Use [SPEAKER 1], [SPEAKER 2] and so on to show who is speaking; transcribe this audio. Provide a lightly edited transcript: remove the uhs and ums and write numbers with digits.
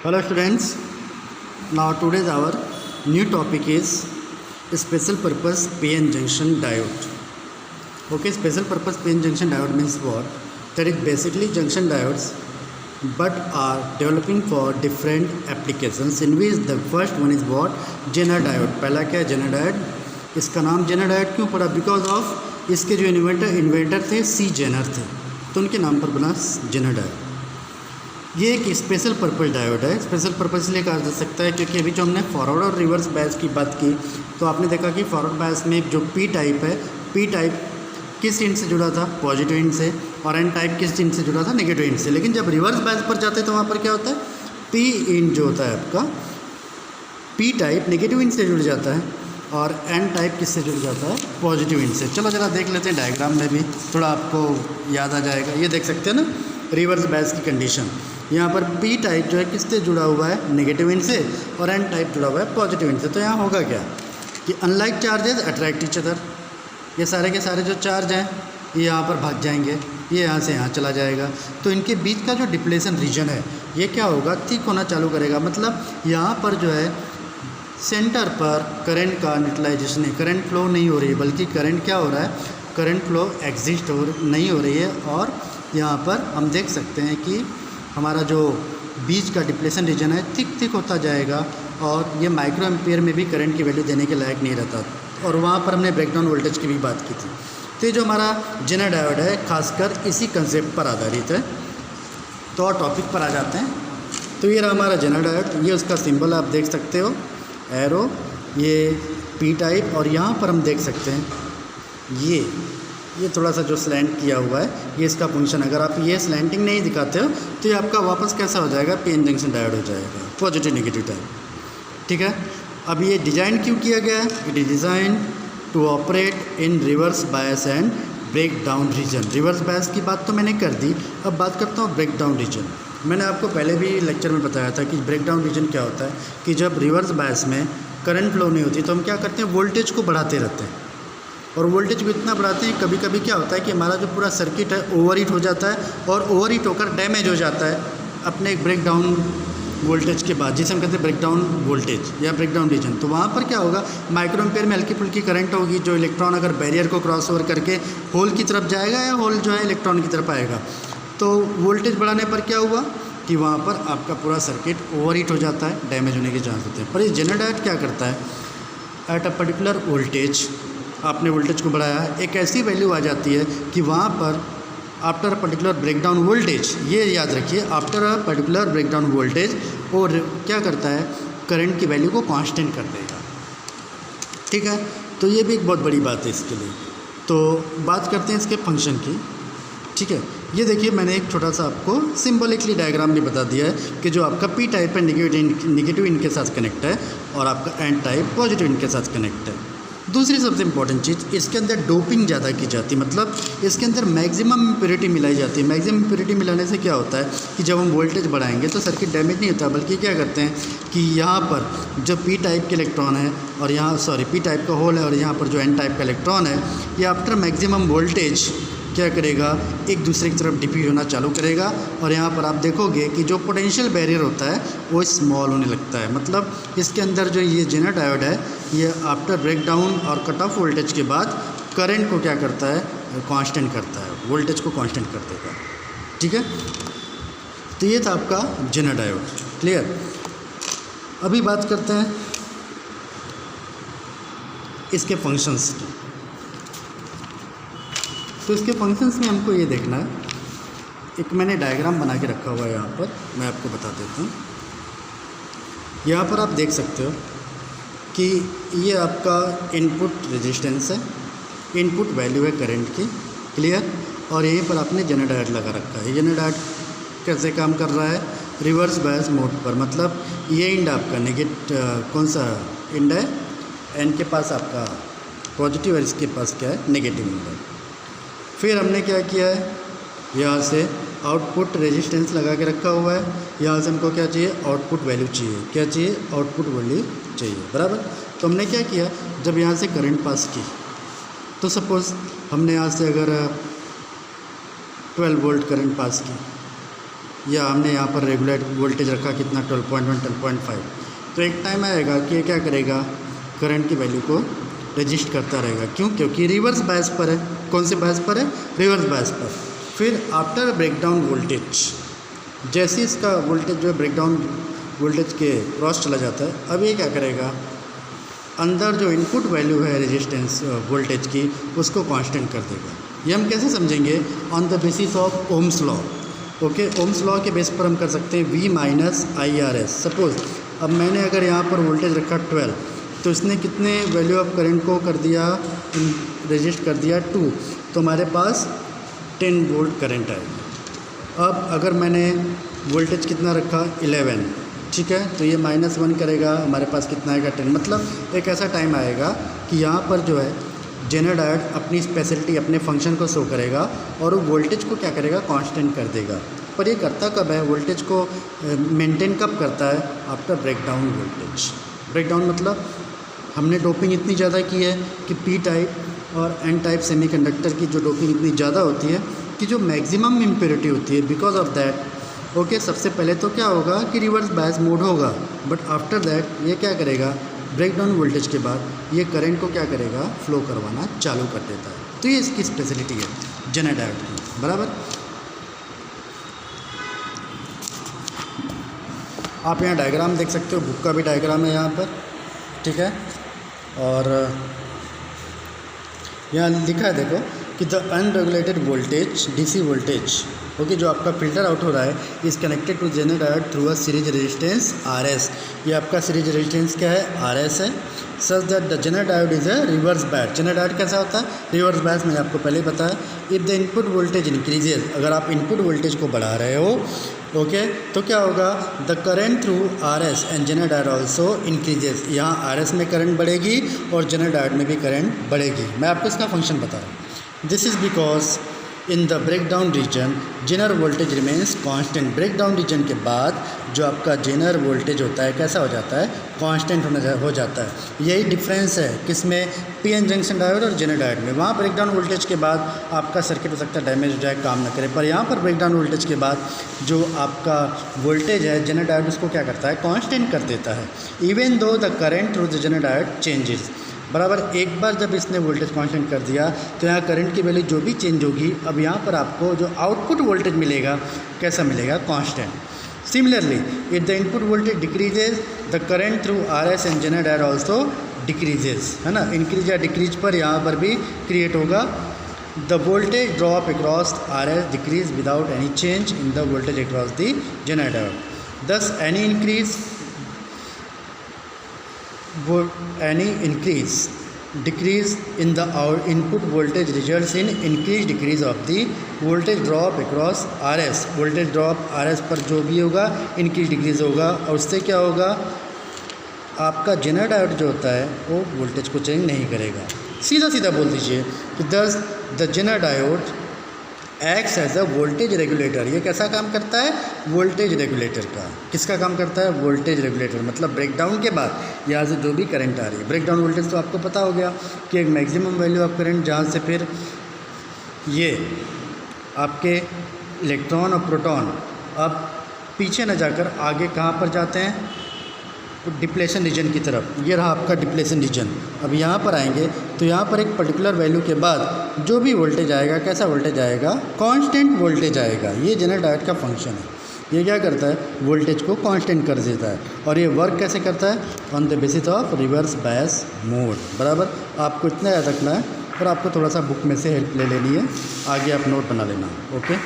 [SPEAKER 1] Hello students, now today's our new topic is special purpose PN junction diode. Okay, special purpose PN junction diode means what? That is basically junction diodes but are developing for different applications, in which the first one is what? Zener diode. पहला क्या है? Zener diode. इसका नाम Zener diode क्यों पड़ा? Because of इसके जो inventor थे C Zener थे, तो उनके नाम पर बना Zener diode. ये एक स्पेशल पर्पस डायोड है. स्पेशल पर्पस इसलिए कहा जा सकता है क्योंकि अभी जो हमने फॉरवर्ड और रिवर्स बायस की बात की तो आपने देखा कि फॉरवर्ड बायस में जो पी टाइप है, पी टाइप किस इंड से जुड़ा था? पॉजिटिव इंड से. और एन टाइप किस इंड से जुड़ा था? नेगेटिव इंड से. लेकिन जब रिवर्स बायस पर जाते हैं तो वहाँ पर क्या होता है? पी इंड जो होता है आपका, पी टाइप नेगेटिव इंड से जुड़ जाता है और एन टाइप किससे जुड़ जाता है? पॉजिटिव इंड से. चलो ज़रा देख लेते हैं डायग्राम में भी, थोड़ा आपको याद आ जाएगा. ये देख सकते हैं ना रिवर्स बायस की कंडीशन. यहाँ पर पी टाइप जो है किससे जुड़ा हुआ है? नेगेटिव इंड से. और एन टाइप जुड़ा हुआ है पॉजिटिव इंड से. तो यहाँ होगा क्या कि unlike charges attract each other. ये सारे के सारे जो चार्ज हैं ये यहाँ पर भाग जाएंगे, ये यहाँ से यहाँ चला जाएगा. तो इनके बीच का जो डिप्लेशन रीजन है ये क्या होगा? थिक होना चालू करेगा. मतलब यहाँ पर जो है सेंटर पर करंट का न्यूट्रलाइजेशन है. करंट फ्लो नहीं हो रही है, बल्कि करंट क्या हो रहा है? करंट फ्लो एग्जिस्ट नहीं हो रही है. और यहाँ पर हम देख सकते हैं कि हमारा जो बीच का डिप्लेशन रीजन है थिक होता जाएगा और ये माइक्रो एम्पियर में भी करंट की वैल्यू देने के लायक नहीं रहता. और वहाँ पर हमने ब्रेकडाउन वोल्टेज की भी बात की थी. तो ये जो हमारा जेनर डायोड है खासकर इसी कंसेप्ट पर आधारित है. तो और टॉपिक पर आ जाते हैं. तो ये रहा हमारा जेनर डायोड. ये उसका सिंबल आप देख सकते हो, एरो, ये पी टाइप. और यहाँ पर हम देख सकते हैं ये थोड़ा सा जो स्लैंट किया हुआ है ये इसका फंक्शन. अगर आप ये स्लैंटिंग नहीं दिखाते हो तो ये आपका वापस कैसा हो जाएगा? पीएन जंक्शन डायोड हो जाएगा, पॉजिटिव नेगेटिव टाइप. ठीक है. अब ये डिज़ाइन क्यों किया गया है? It is design to operate in reverse bias and break down region. Reverse bias की बात तो मैंने कर दी, अब बात करता हूँ ब्रेक डाउन रीजन. मैंने आपको पहले भी लेक्चर में बताया था कि ब्रेक डाउन रीजन क्या होता है कि जब रिवर्स बायस में करंट फ्लो नहीं होती तो हम क्या करते हैं? वोल्टेज को बढ़ाते रहते हैं. और वोल्टेज को इतना बढ़ाते हैं कभी कभी क्या होता है कि हमारा जो पूरा सर्किट है ओवरहीट हो जाता है और ओवरहीट होकर डैमेज हो जाता है अपने एक ब्रेक डाउन वोल्टेज के बाद, जिसे हम कहते हैं ब्रेक डाउन वोल्टेज या ब्रेक डाउन रीजन. तो वहाँ पर क्या होगा? माइक्रो एम्पियर में हल्की फुल्की करंट होगी. जो इलेक्ट्रॉन अगर बैरियर को क्रॉस ओवर करके होल की तरफ जाएगा या होल जो है इलेक्ट्रॉन की तरफ आएगा. तो वोल्टेज बढ़ाने पर क्या हुआ कि वहाँ पर आपका पूरा सर्किट ओवरहीट हो जाता है, डैमेज होने के चांस होते हैं. पर ये जेनर डायोड क्या करता है? एट अ पर्टिकुलर वोल्टेज, आपने वोल्टेज को बढ़ाया, एक ऐसी वैल्यू आ जाती है कि वहाँ पर after a particular breakdown voltage, ये याद रखिए, after a particular breakdown voltage और क्या करता है? करंट की वैल्यू को कांस्टेंट कर देगा. ठीक है. तो ये भी एक बहुत बड़ी बात है इसके लिए. तो बात करते हैं इसके फंक्शन की. ठीक है. ये देखिए मैंने एक छोटा सा आपको सिम्बॉलिकली डायग्राम भी बता दिया है कि जो आपका पी टाइप है नेगेटिव इंड के साथ कनेक्ट है और आपका एन टाइप पॉजिटिव इंड के साथ कनेक्ट है. दूसरी सबसे इंपॉर्टेंट चीज़, इसके अंदर डोपिंग ज़्यादा की जाती है. मतलब इसके अंदर मैक्सिमम इम्प्योरिटी मिलाई जाती है. मैक्सिमम इम्प्योरिटी मिलाने से क्या होता है कि जब हम वोल्टेज बढ़ाएंगे तो सर्किट डैमेज नहीं होता, बल्कि क्या करते हैं कि यहाँ पर जो पी टाइप के इलेक्ट्रॉन है और यहाँ पी टाइप का होल है और यहाँ पर जो एन टाइप का इलेक्ट्रॉन है, ये आफ्टर मैक्सिमम वोल्टेज क्या करेगा? एक दूसरे की तरफ डिफ्यूज होना चालू करेगा. और यहाँ पर आप देखोगे कि जो पोटेंशियल बैरियर होता है वो स्मॉल होने लगता है. मतलब इसके अंदर जो ये जेनर डायोड है ये आफ्टर ब्रेक डाउन और कट ऑफ वोल्टेज के बाद करंट को क्या करता है? कांस्टेंट करता है, वोल्टेज को कांस्टेंट कर देगा. ठीक है. तो ये था आपका जेनर डायोड. क्लियर. अभी बात करते हैं इसके फंक्शंस की. तो इसके फंक्शंस में हमको ये देखना है, एक मैंने डायग्राम बना के रखा हुआ है यहाँ पर, मैं आपको बता देता हूँ. यहाँ पर आप देख सकते हो कि ये आपका इनपुट रेजिस्टेंस है, इनपुट वैल्यू है करंट की. क्लियर. और यहीं पर आपने जेनर डायोड लगा रखा है. जेनर डायोड कैसे काम कर रहा है? रिवर्स बायस मोड पर. मतलब ये इंड आपका कौन सा इंड है? एन के पास आपका पॉजिटिव और इसके पास क्या है? नेगेटिव इंड है. फिर हमने क्या किया है? यहाँ से आउटपुट रेजिस्टेंस लगा के रखा हुआ है. यहाँ से हमको क्या चाहिए? आउटपुट वैल्यू चाहिए. क्या चाहिए? आउटपुट वैल्यू चाहिए. बराबर. तो हमने क्या किया? जब यहाँ से करंट पास की तो सपोज़ हमने यहाँ से अगर 12 वोल्ट करंट पास की, या हमने यहाँ पर रेगुलेट वोल्टेज रखा कितना 12.1 12.5, तो एक टाइम आएगा कि ये क्या करेगा, करंट की वैल्यू को रजिस्ट करता रहेगा। क्यों? क्योंकि रिवर्स बायस पर है। कौन से बायस पर है? रिवर्स बायस पर। फिर आफ्टर ब्रेकडाउन वोल्टेज, जैसे इसका वोल्टेज जो है ब्रेकडाउन वोल्टेज के क्रॉस चला जाता है, अब ये क्या करेगा, अंदर जो इनपुट वैल्यू है रेजिस्टेंस वोल्टेज की उसको कांस्टेंट कर देगा। ये हम कैसे समझेंगे? On the basis of Ohm's law. Okay, Ohm's law के बेस पर हम कर सकते हैं V माइनस IRS। सपोज़ अब मैंने अगर यहाँ पर वोल्टेज रखा 12, तो इसने कितने वैल्यू ऑफ करंट को कर दिया, रजिस्ट कर दिया 2, तो हमारे पास 10 वोल्ट करंट आएगा। अब अगर मैंने वोल्टेज कितना रखा 11, ठीक है, तो ये -1 करेगा, हमारे पास कितना आएगा 10। मतलब एक ऐसा टाइम आएगा कि यहाँ पर जो है जेनर डायोड अपनी स्पेशलिटी, अपने फंक्शन को शो करेगा और वो वोल्टेज को क्या करेगा, कांस्टेंट कर देगा। पर ये करता कब है, वोल्टेज को मेंटेन कब करता है? After breakdown voltage. ब्रेकडाउन मतलब हमने डोपिंग इतनी ज़्यादा की है कि P टाइप और N टाइप सेमीकंडक्टर की जो डोपिंग इतनी ज़्यादा होती है कि जो मैक्सिमम इम्प्योरिटी होती है, बिकॉज ऑफ दैट ओके, सबसे पहले तो क्या होगा कि रिवर्स बायस मोड होगा, बट आफ्टर दैट ये क्या करेगा, ब्रेकडाउन वोल्टेज के बाद ये करंट को क्या करेगा, फ्लो करवाना चालू कर देता है। तो ये इसकी स्पेशलिटी है जेनर डायोड की। बराबर, आप यहाँ डायग्राम देख सकते हो, बुक का भी डायग्राम है यहाँ पर, ठीक है। और यहाँ लिखा है देखो कि the unregulated voltage DC voltage, okay, जो आपका फिल्टर आउट हो रहा है, is connected to zener diode through a series resistance RS। ये आपका सीरीज रेजिस्टेंस क्या है, RS है। Such that the zener diode is a reverse bias. Zener diode कैसा होता है, रिवर्स बायस, मैंने आपको पहले बताया। If the input voltage increases, अगर आप इनपुट वोल्टेज को बढ़ा रहे हो, ओके, तो क्या होगा, the current through RS and zener diode also increases. यहाँ RS में करंट बढ़ेगी और जेनर डायोड में भी करंट बढ़ेगी। मैं आपको इसका फंक्शन बता रहा हूँ। This is because in the breakdown region zener voltage remains constant. Breakdown region के बाद जो आपका जेनर वोल्टेज होता है कैसा हो जाता है, कांस्टेंट हो जाता है। यही डिफरेंस है किसमें, PN जंक्शन डायोड और जेनर डायोड में। वहाँ ब्रेकडाउन वोल्टेज के बाद आपका सर्किट हो सकता है डैमेज हो जाए, काम ना करे, पर यहाँ पर ब्रेकडाउन वोल्टेज के बाद जो आपका वोल्टेज है जेनर डायोड उसको क्या करता है, कांस्टेंट कर देता है, even though the current through the zener diode changes. बराबर, एक बार जब इसने वोल्टेज कांस्टेंट कर दिया तो यहाँ करंट की वैल्यू जो भी चेंज होगी, अब यहाँ पर आपको जो आउटपुट वोल्टेज मिलेगा कैसा मिलेगा, constant. Similarly if the input voltage decreases the current through RS and zener diode also decreases, है ना, इंक्रीज या डिक्रीज पर यहाँ पर भी क्रिएट होगा। The voltage drop across RS decrease without any change in the voltage across the zener diode. Thus any decrease in the input voltage results in increase decrease of the voltage drop across RS। voltage drop RS पर जो भी होगा increase decrease होगा, और उससे क्या होगा, आपका जेनर डायोड जो होता है वो वोल्टेज को चेंज नहीं करेगा। सीधा सीधा बोल दीजिए कि thus the zener diode acts as a voltage regulator. ये कैसा काम करता है, वोल्टेज रेगुलेटर का। किसका काम करता है, वोल्टेज रेगुलेटर। मतलब ब्रेकडाउन के बाद यहाँ से जो भी करंट आ रही है, ब्रेकडाउन वोल्टेज तो आपको पता हो गया कि एक मैक्सिमम वैल्यू ऑफ करंट, जहाँ से फिर ये आपके इलेक्ट्रॉन और प्रोटॉन अब पीछे न जाकर आगे कहाँ पर जाते हैं, तो डिप्लेशन रीजन की तरफ। ये रहा आपका डिप्लेशन रीजन। अब यहाँ पर आएंगे तो यहाँ पर एक पर्टिकुलर वैल्यू के बाद जो भी वोल्टेज आएगा, कैसा वोल्टेज आएगा, कांस्टेंट वोल्टेज आएगा। ये जेनर डायोड का फंक्शन है। ये क्या करता है, वोल्टेज को कांस्टेंट कर देता है। और ये वर्क कैसे करता है, on the basis of reverse bias mode. बराबर, आपको इतना याद रखना है और आपको थोड़ा सा बुक में से हेल्प ले लेनी है, आगे आप नोट बना लेना। ओके।